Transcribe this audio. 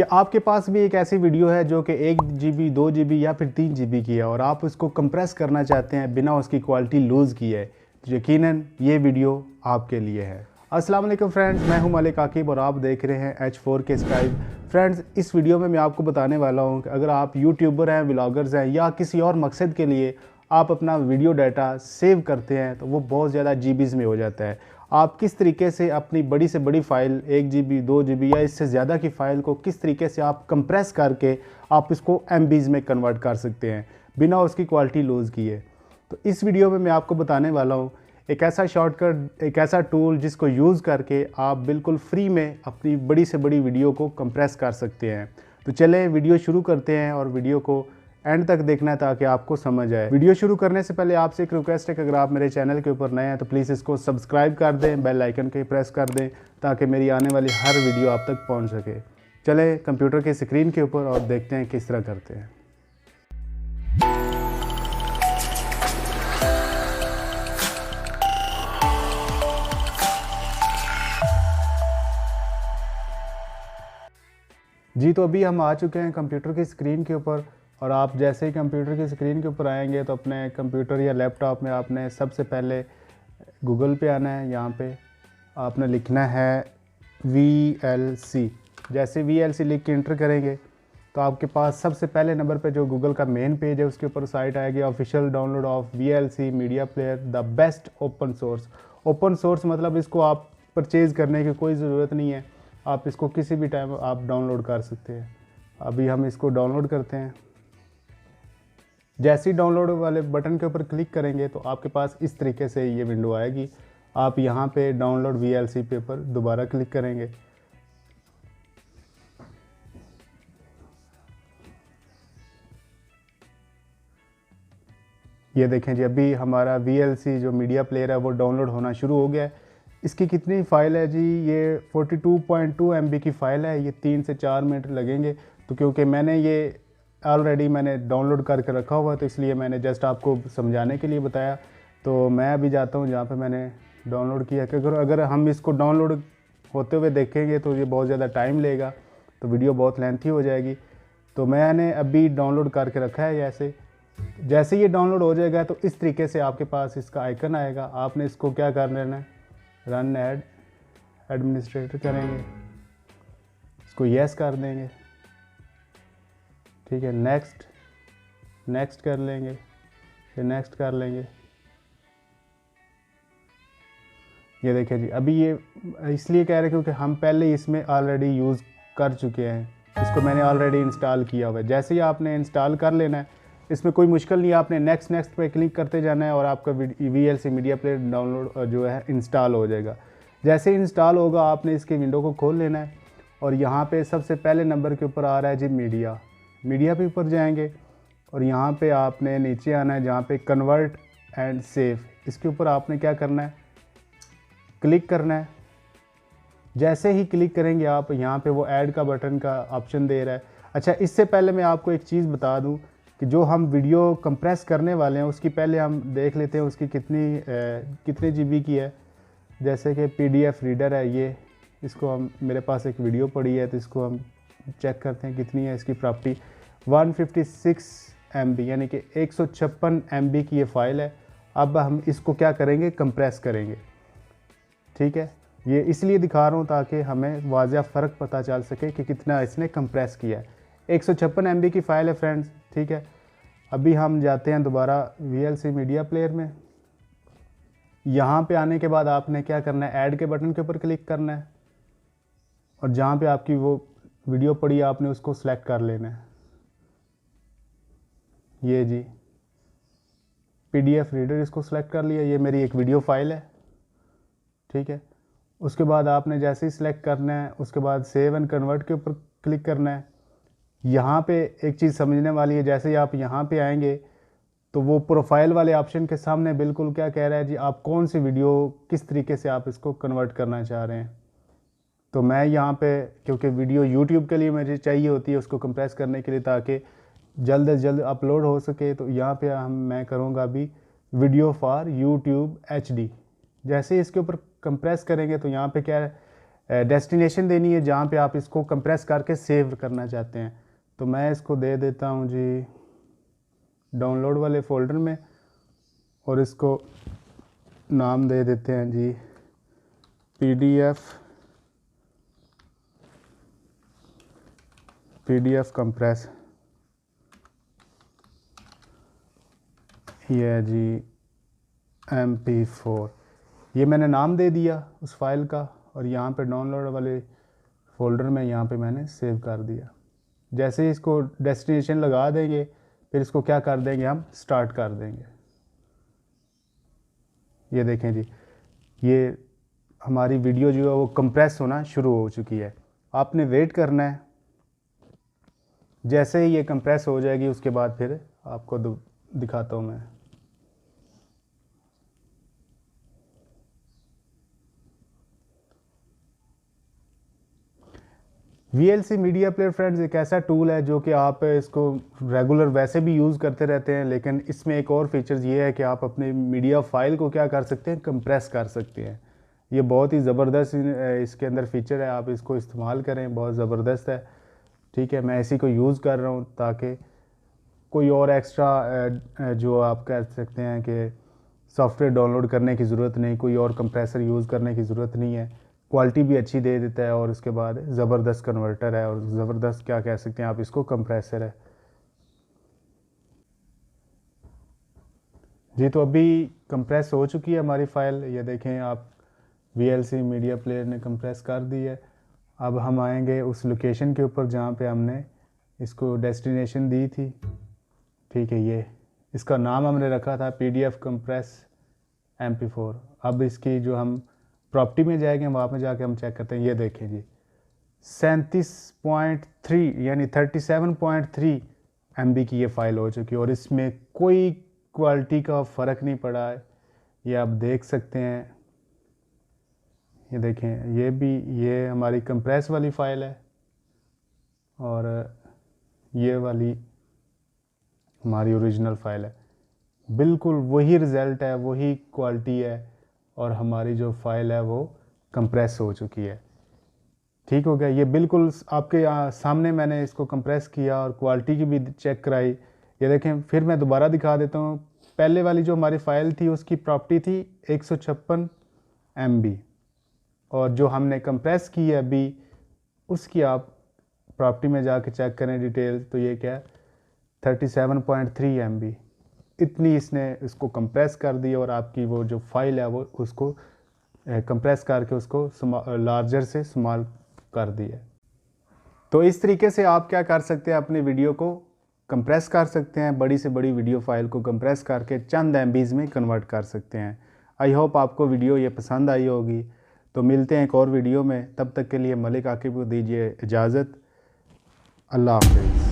क्या आपके पास भी एक ऐसी वीडियो है जो कि 1 GB 2 GB या फिर 3 GB की है और आप उसको कंप्रेस करना चाहते हैं बिना उसकी क्वालिटी लूज़ किए? तो यकीनन ये वीडियो आपके लिए है। अस्सलाम वालेकुम फ्रेंड्स, मैं हूं मलिक आकिब और आप देख रहे हैं H4K स्काइप। फ्रेंड्स, इस वीडियो में मैं आपको बताने वाला हूं कि अगर आप यूट्यूबर हैं, व्लॉगर्स हैं या किसी और मकसद के लिए आप अपना वीडियो डाटा सेव करते हैं तो वो बहुत ज़्यादा जीबीज़ में हो जाता है। आप किस तरीके से अपनी बड़ी से बड़ी फ़ाइल 1 GB 2 GB या इससे ज़्यादा की फ़ाइल को किस तरीके से आप कंप्रेस करके आप इसको MBs में कन्वर्ट कर सकते हैं बिना उसकी क्वालिटी लूज़ किए। तो इस वीडियो में मैं आपको बताने वाला हूँ एक ऐसा शॉर्टकट, एक ऐसा टूल जिसको यूज़ करके आप बिल्कुल फ्री में अपनी बड़ी से बड़ी वीडियो को कंप्रेस कर सकते हैं। तो चलें वीडियो शुरू करते हैं और वीडियो को एंड तक देखना है ताकि आपको समझ आए। वीडियो शुरू करने से पहले आपसे एक रिक्वेस्ट है कि अगर आप मेरे चैनल के ऊपर नए हैं तो प्लीज़ इसको सब्सक्राइब कर दें, बेल आइकन के प्रेस कर दें ताकि मेरी आने वाली हर वीडियो आप तक पहुंच सके। चलें कंप्यूटर की स्क्रीन के ऊपर और देखते हैं किस तरह करते हैं। जी, तो अभी हम आ चुके हैं कंप्यूटर की स्क्रीन के ऊपर और आप जैसे ही कंप्यूटर की स्क्रीन के ऊपर आएंगे तो अपने कंप्यूटर या लैपटॉप में आपने सबसे पहले गूगल पे आना है। यहाँ पे आपने लिखना है VLC। जैसे VLC लिख के इंटर करेंगे तो आपके पास सबसे पहले नंबर पे जो गूगल का मेन पेज है उसके ऊपर साइट आएगी official download of VLC media player the best open source. Open source मतलब इसको आप परचेज़ करने की कोई ज़रूरत नहीं है, आप इसको किसी भी टाइम आप डाउनलोड कर सकते हैं। अभी हम इसको डाउनलोड करते हैं। जैसे ही डाउनलोड वाले बटन के ऊपर क्लिक करेंगे तो आपके पास इस तरीके से ये विंडो आएगी। आप यहाँ पे डाउनलोड VLC पे पर दोबारा क्लिक करेंगे। ये देखें जी, अभी हमारा VLC जो मीडिया प्लेयर है वो डाउनलोड होना शुरू हो गया है। इसकी कितनी फ़ाइल है जी? ये 42.2 MB की फ़ाइल है। ये 3 से 4 मिनट लगेंगे। तो क्योंकि मैंने ये ऑलरेडी डाउनलोड करके रखा हुआ तो इसलिए मैंने जस्ट आपको समझाने के लिए बताया। तो मैं अभी जाता हूँ जहाँ पे मैंने डाउनलोड किया कि अगर हम इसको डाउनलोड होते हुए देखेंगे तो ये बहुत ज़्यादा टाइम लेगा, तो वीडियो बहुत लेंथी हो जाएगी। तो मैंने अभी डाउनलोड करके रखा है। जैसे ये डाउनलोड हो जाएगा तो इस तरीके से आपके पास इसका आइकन आएगा। आपने इसको क्या कर लेना है, रन एडमिनिस्ट्रेटर करेंगे, इसको यस कर देंगे, ठीक है। नेक्स्ट कर लेंगे, फिर नेक्स्ट कर लेंगे। ये देखिए जी, अभी ये इसलिए कह रहे हैं क्योंकि हम पहले इसमें ऑलरेडी यूज़ कर चुके हैं, इसको मैंने ऑलरेडी इंस्टॉल किया हुआ है। जैसे ही आपने इंस्टॉल कर लेना है, इसमें कोई मुश्किल नहीं है, आपने नेक्स्ट पे क्लिक करते जाना है और आपका VLC मीडिया प्लेयर डाउनलोड जो है इंस्टॉल हो जाएगा। जैसे ही इंस्टॉल होगा आपने इसके विंडो को खोल लेना है और यहाँ पे सबसे पहले नंबर के ऊपर आ रहा है जी मीडिया पे ऊपर जाएंगे और यहाँ पे आपने नीचे आना है जहाँ पे कन्वर्ट एंड सेव, इसके ऊपर आपने क्या करना है, क्लिक करना है। जैसे ही क्लिक करेंगे आप यहाँ पे वो ऐड का बटन का ऑप्शन दे रहा है। अच्छा, इससे पहले मैं आपको एक चीज़ बता दूँ कि जो हम वीडियो कंप्रेस करने वाले हैं उसकी पहले हम देख लेते हैं उसकी कितने GB की है। जैसे कि PDF रीडर है ये, इसको हम, मेरे पास एक वीडियो पड़ी है तो इसको हम चेक करते हैं कितनी है इसकी प्रॉपर्टी। 156 MB यानी कि 156 MB की ये फ़ाइल है। अब हम इसको क्या करेंगे, कंप्रेस करेंगे, ठीक है। ये इसलिए दिखा रहा हूँ ताकि हमें वाज़िया फ़र्क पता चल सके कि कितना इसने कंप्रेस किया है। 156 MB की फ़ाइल है फ्रेंड्स, ठीक है। अभी हम जाते हैं दोबारा VLC मीडिया प्लेयर में। यहाँ पे आने के बाद आपने क्या करना है, ऐड के बटन के ऊपर क्लिक करना है और जहाँ पे आपकी वो वीडियो पड़ी है आपने उसको सिलेक्ट कर लेना है। ये जी PDF रीडर, इसको सिलेक्ट कर लिया। ये मेरी एक वीडियो फाइल है, ठीक है। उसके बाद आपने जैसे ही सिलेक्ट करना है उसके बाद सेव एंड कन्वर्ट के ऊपर क्लिक करना है। यहाँ पे एक चीज़ समझने वाली है, जैसे ही आप यहाँ पे आएंगे तो वो प्रोफाइल वाले ऑप्शन के सामने बिल्कुल क्या कह रहा है जी, आप कौन सी वीडियो किस तरीके से आप इसको कन्वर्ट करना चाह रहे हैं। तो मैं यहाँ पे, क्योंकि वीडियो YouTube के लिए मुझे चाहिए होती है उसको कंप्रेस करने के लिए ताकि जल्द से जल्द अपलोड हो सके, तो यहाँ पे मैं करूँगा अभी वीडियो फॉर YouTube HD। जैसे ही इसके ऊपर कंप्रेस करेंगे तो यहाँ पे क्या डेस्टिनेशन देनी है जहाँ पे आप इसको कंप्रेस करके सेव करना चाहते हैं। तो मैं इसको दे देता हूँ जी डाउनलोड वाले फ़ोल्डर में, और इसको नाम दे देते हैं जी पीडीएफ कंप्रेस। ये है जी MP4, ये मैंने नाम दे दिया उस फाइल का, और यहाँ पे डाउनलोड वाले फ़ोल्डर में यहाँ पे मैंने सेव कर दिया। जैसे ही इसको डेस्टिनेशन लगा देंगे, फिर इसको क्या कर देंगे, हम स्टार्ट कर देंगे। ये देखें जी, ये हमारी वीडियो जो है वो कंप्रेस होना शुरू हो चुकी है। आपने वेट करना है, जैसे ही ये कंप्रेस हो जाएगी उसके बाद फिर आपको दिखाता हूँ मैं। VLC मीडिया प्लेयर फ्रेंड्स एक ऐसा टूल है जो कि आप इसको रेगुलर वैसे भी यूज़ करते रहते हैं, लेकिन इसमें एक और फीचर्स ये है कि आप अपने मीडिया फाइल को क्या कर सकते हैं, कंप्रेस कर सकते हैं। ये बहुत ही ज़बरदस्त इसके अंदर फीचर है, आप इसको इस्तेमाल करें, बहुत ज़बरदस्त है। ठीक है, मैं इसी को यूज़ कर रहा हूँ ताकि कोई और एक्स्ट्रा जो आप कह सकते हैं कि सॉफ्टवेयर डाउनलोड करने की ज़रूरत नहीं, कोई और कंप्रेसर यूज़ करने की ज़रूरत नहीं है। क्वालिटी भी अच्छी दे देता है, और उसके बाद ज़बरदस्त कन्वर्टर है, और ज़बरदस्त क्या कह सकते हैं आप इसको, कंप्रेसर है जी। तो अभी कंप्रेस हो चुकी है हमारी फ़ाइल, ये देखें आप, VLC मीडिया प्लेयर ने कंप्रेस कर दी है। अब हम आएंगे उस लोकेशन के ऊपर जहाँ पे हमने इसको डेस्टिनेशन दी थी। ठीक है, ये इसका नाम हमने रखा था PDF कंप्रेस MP4। अब इसकी जो हम प्रॉपर्टी में जाएंगे, वहाँ पे जाके हम चेक करते हैं। ये देखें जी 37.3 यानी 37.3 MB की ये फ़ाइल हो चुकी है, और इसमें कोई क्वालिटी का फ़र्क नहीं पड़ा है, ये आप देख सकते हैं। ये देखें, ये हमारी कंप्रेस वाली फ़ाइल है, और ये वाली हमारी ओरिजिनल फ़ाइल है। बिल्कुल वही रिज़ल्ट है, वही क्वालिटी है, और हमारी जो फ़ाइल है वो कंप्रेस हो चुकी है। ठीक हो गया, ये बिल्कुल आपके सामने मैंने इसको कंप्रेस किया और क्वालिटी की भी चेक कराई। ये देखें, फिर मैं दोबारा दिखा देता हूँ। पहले वाली जो हमारी फ़ाइल थी उसकी प्रॉपर्टी थी 156 MB, और जो हमने कंप्रेस की है अभी, उसकी आप प्रॉपर्टी में जाके चेक करें डिटेल, तो ये क्या है 37.3 MB। इतनी इसने इसको कंप्रेस कर दी, और आपकी वो जो फाइल है वो उसको कंप्रेस करके उसको लार्जर से स्मॉल कर दिया। तो इस तरीके से आप क्या कर सकते हैं, अपने वीडियो को कंप्रेस कर सकते हैं, बड़ी से बड़ी वीडियो फाइल को कंप्रेस करके चंद MBs में कन्वर्ट कर सकते हैं। आई होप आपको वीडियो ये पसंद आई होगी। तो मिलते हैं एक और वीडियो में, तब तक के लिए मलिक आकिब को दीजिए इजाज़त। अल्लाह हाफ़िज़।